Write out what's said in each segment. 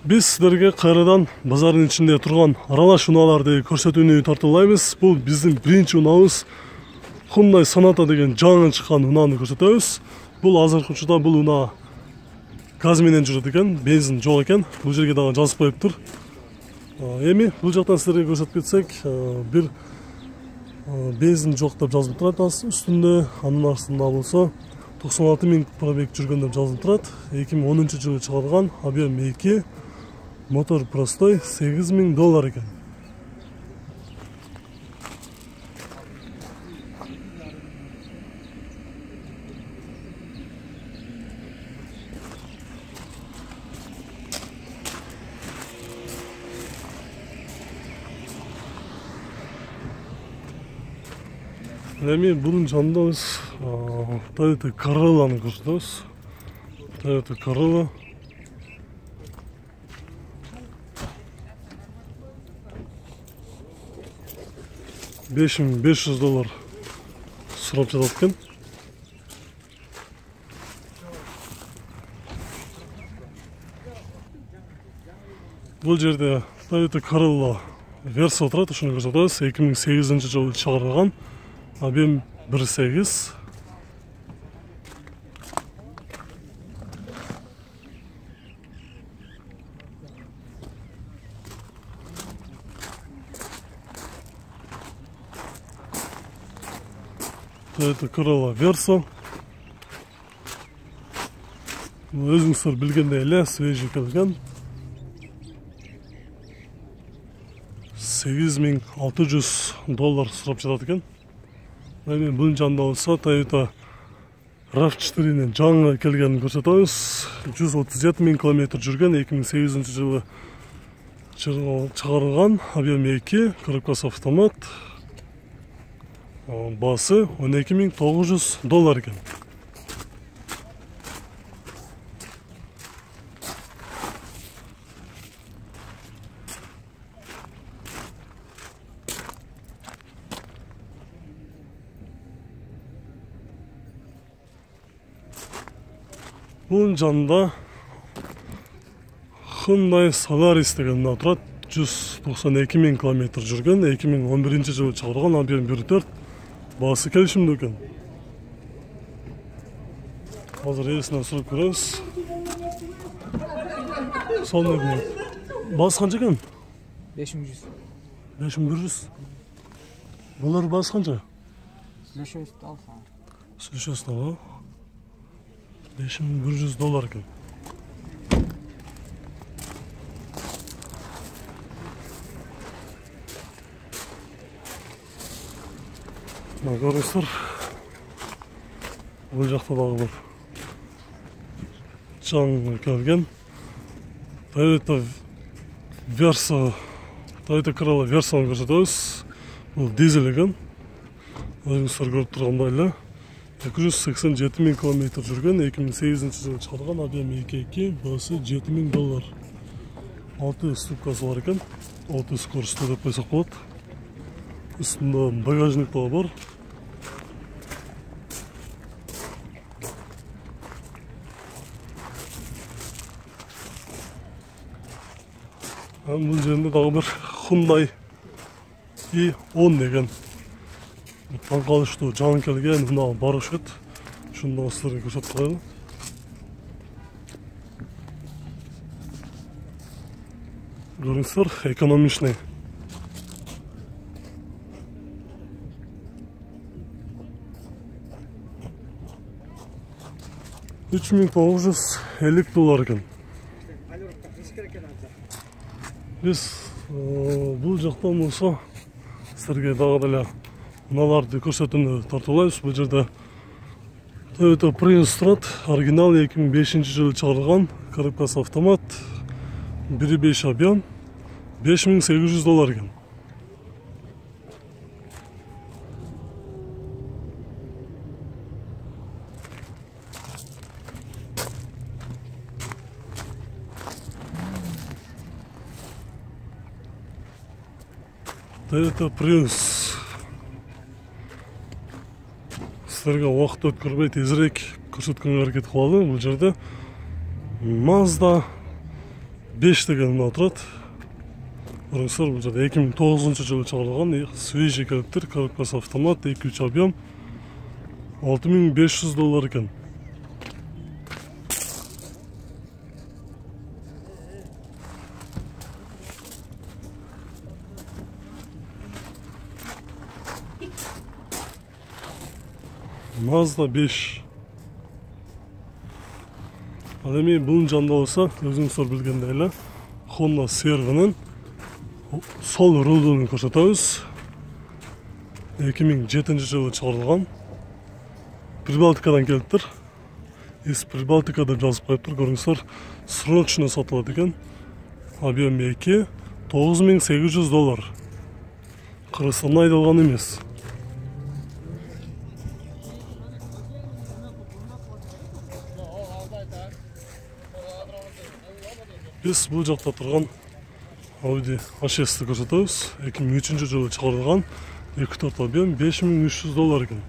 Биз силерге кайрадан базардын ичинде турган аралаш унааларды көрсөтүүнү тартуулайбыз. Бул биздин биринчи унаабыз. Hyundai Sonata деген жаңы чыккан унааны көрсөтөбүз. Бул азыркы учурда бул унаа газ менен жүрөт экен, бензин жок экен. Бул жерге дагы жазып коюптур. Эми бул жактан силерге көрсөтүп кетсек, бир бензин жок деп жазылып турат үстүндө, анын астында болсо 96 000 пробег жүргөн деп жазылып турат. 2010 жылы чыгарылган, объем 2, мотор простой, $8000 экен. Эми bunun жанында биз Toyota Corolla'ны көрсөтөбүз. Toyota Corolla. $5500 сурап жатат экен. Бул жерде Toyota Corolla версия турат, ушуну көрсөтөбүз. 2008 жылы чыгарылган. Объем 1.8. Toyota Corolla Verso. Өзүңүздөр билгендей эле, свежий келген. $8600 сурап жатат экен. Эми bunun жанында болсо Toyota RAV4-нин жаңы келгенин көрсөтөбүз. 137 000 км жүргөн, 2008 жылы чыгарылган, объем 2, коробкасы автомат. Басы $12900 экен. Bunun жанында Hyundai Solaris деген унаа турат. 192 000 км жүргөн, 2011 жылы чыгарылган, объем 1.4, баасы келишимдүү экен. Азыр ээсинен сурап көрөбүз. Сонун экен. Баасы канча экен? 5100. 5100. Булар баасы канча? $500. $500. $5100 экен. Көрүңүздөр, бул жакта дагы бар. Жаңы келген Toyota Corolla Verso'ну көрсөтөбүз. Бул дизель экен. Өзүңүздөр көрүп тургандай эле. 287 000 км жүргөн, 2008 жылы чыгарылган, объем 2.2, баасы $7000. 6 ступкасы бар экен. 6 скоросттуу деп койсок болот. Үстүндө багажник дагы бар. Бул жерде дагы бир Hyundai i10 деген таң калыштуу жаңы келген унаа бар окшойт. Ушуну силерге көрсөтүп коелу. Көрүңүздөр, экономичный. $3950 экен. Биз бул жактан болсо силерге дагы деле унааларды көрсөтүүнү тартуулайбыз. Бул жерде Toyota Prius турат, оригинал 2005 жылы чыгарылган, коробкасы автомат, 1.5 объем, $5800 экен. Toyota Prius. Силерге убакыт өткөрбөй тезирээк көрсөткөнгө аракет кылалы. Бул жерде Mazda 5 деген ұна тұрады. Көріңіздер, бұл жерде 2009 жылы шығарылған свежий коробтер, коробкасы автомат, 2-3 объем, $6500 екен. Mazda 5. Ademi bunun жанында болса, өзіңіздер білгендейлі, Honda CR-ның сол рулдығын көрсетеміз. 2007 жылы шығарылған. Прибалтикадан келіп тұр. Из Прибалтика деп жазып қойып тұр. Көріңіздер, срочно сатылады екен. Объем 2, $9800. Қырғызстаннан айдалған емес. Біз бұл жақта тұрған Audi A6-ті көрсетеміз. 2003 жылы шығарылған 2-4 объем $5300 екен.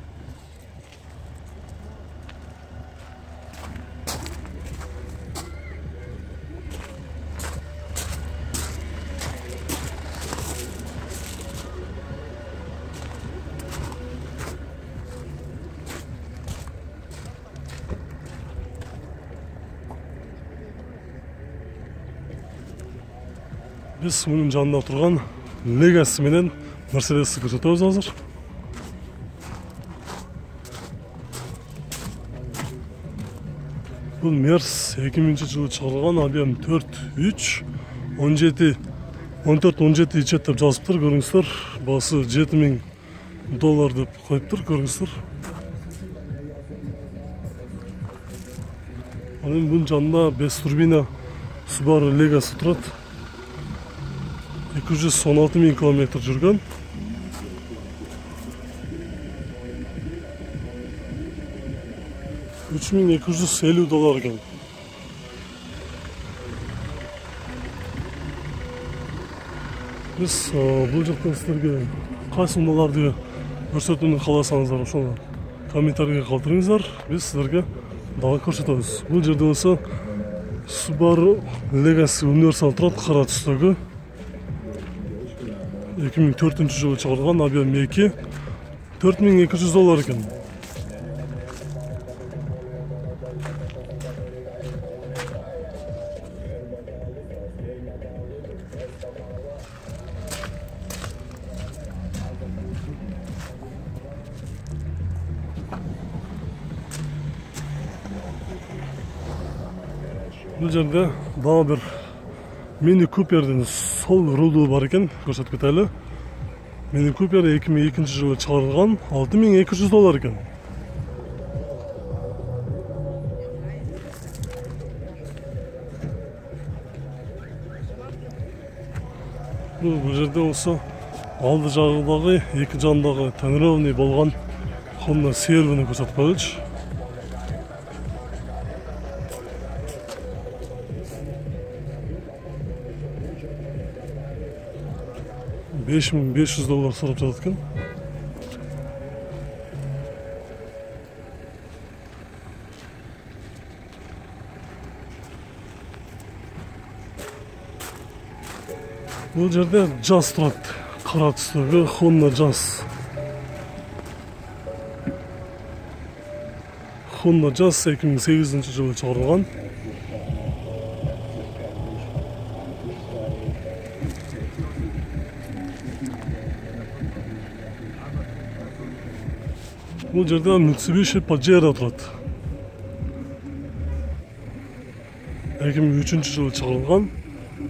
Біз мұның жанында тұрған Legacy менен Mercedes'ті көрсетеміз азыр. Бұл Merc 2000 жылы шығарылған, объем 4-3, 14-17 ичет деп жазып тұр. Көріңіздер, басы $7000 деп қойып тұр. Көріңіздер. Бұның жанында 5 турбина Subaru Legacy тұрады. 216.000 километр жүрген. $3250 екен. Біз бұл жақтан сіздерге қайсы ұналарды көрсетуін қаласаңыздар, ошоны комментарийге қалдырыңыздар. Біз сіздерге дағы көрсетеміз. Бұл жерде осы Subaru Legacy универсал тұрады, қара түстегі. 2004 жылы шығарылған, объем 2, $4200 екен. Бұл жерде дағы бір Mini Cooper'дің сол рулы бар екен, көрсетіп кетелі. Mini Cooper 2002 жылы шығарылған, $6200 екен. Бұл жерде осы алды жағыдағы, екі жандағы тонированный болған Honda CR-ны көрсетіп қойдық. $5500 сұрап жатады екен. Бұл жерде Jazz тұрады. Қара түстегі Honda Jazz. Honda Jazz 2008 жылы шығарылған. Бұл жерде Mitsubishi Pajero тұрады. 2003 жылы шығарылған.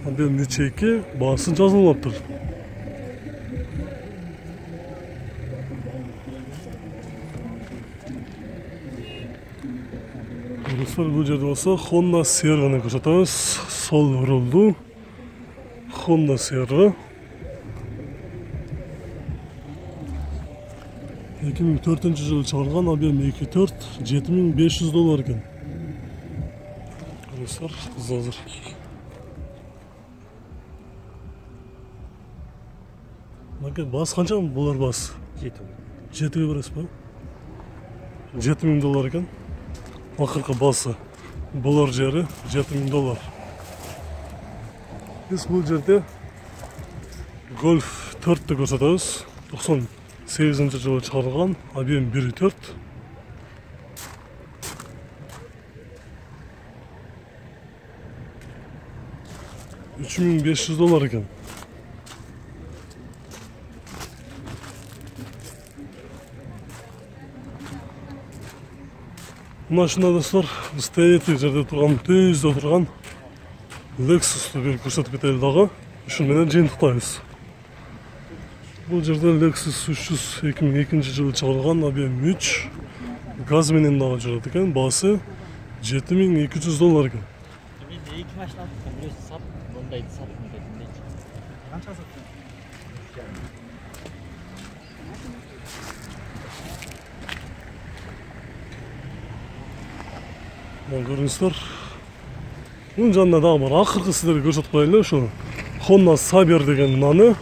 Объем 2, басы жазылып тұр. Бұл жерде осы Honda CR-ны көрсетеміз. Сол рулды Honda CR. 2004 жылы шығарылған, объем 2-4, $7500 екен. Көресіздер, қыздар. Бас қанша бұлар бас? 7-ге бересіз ба? $7000 екен. Ақырқы басы бұлар жері $7000. Biz bu жерде Golf 4'tü көрсөтөбүz. 98-жылы чыгарылган, объем 1.4. $3500 екен. Мына шундай достор, биз тетик жерде турган, түздө турган Lexus'tu bir көрсөтүп кетели дагы. Ушун менен жыйынтыктайбыз. Бул жерде Lexus 300 2002-жылы чыгарылган, объем 3. Газ менен дагы жүрөт экен. Баасы $7200 екен. Мен эки машина алып, бирөөсү сатып, мондайды сатып кетtim дейчи. Канча саттың? Мына көрүңүздөр. Мунун жанында дагы бар. Акыркы сиздерге көрсөтүп коелу ушу Honda Saber деген мынаны.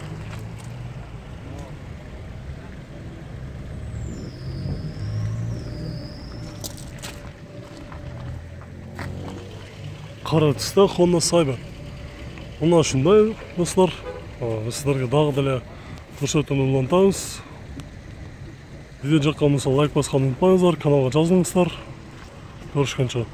Кара түстө Honda Saber. Мына ушундай достор. Сиздерге дагы деле көрсөтүүнү улантабыз. Видео жаккан болсо лайк басканды унутпаңыздар, каналга жазылыңыздар. Görüşкенче.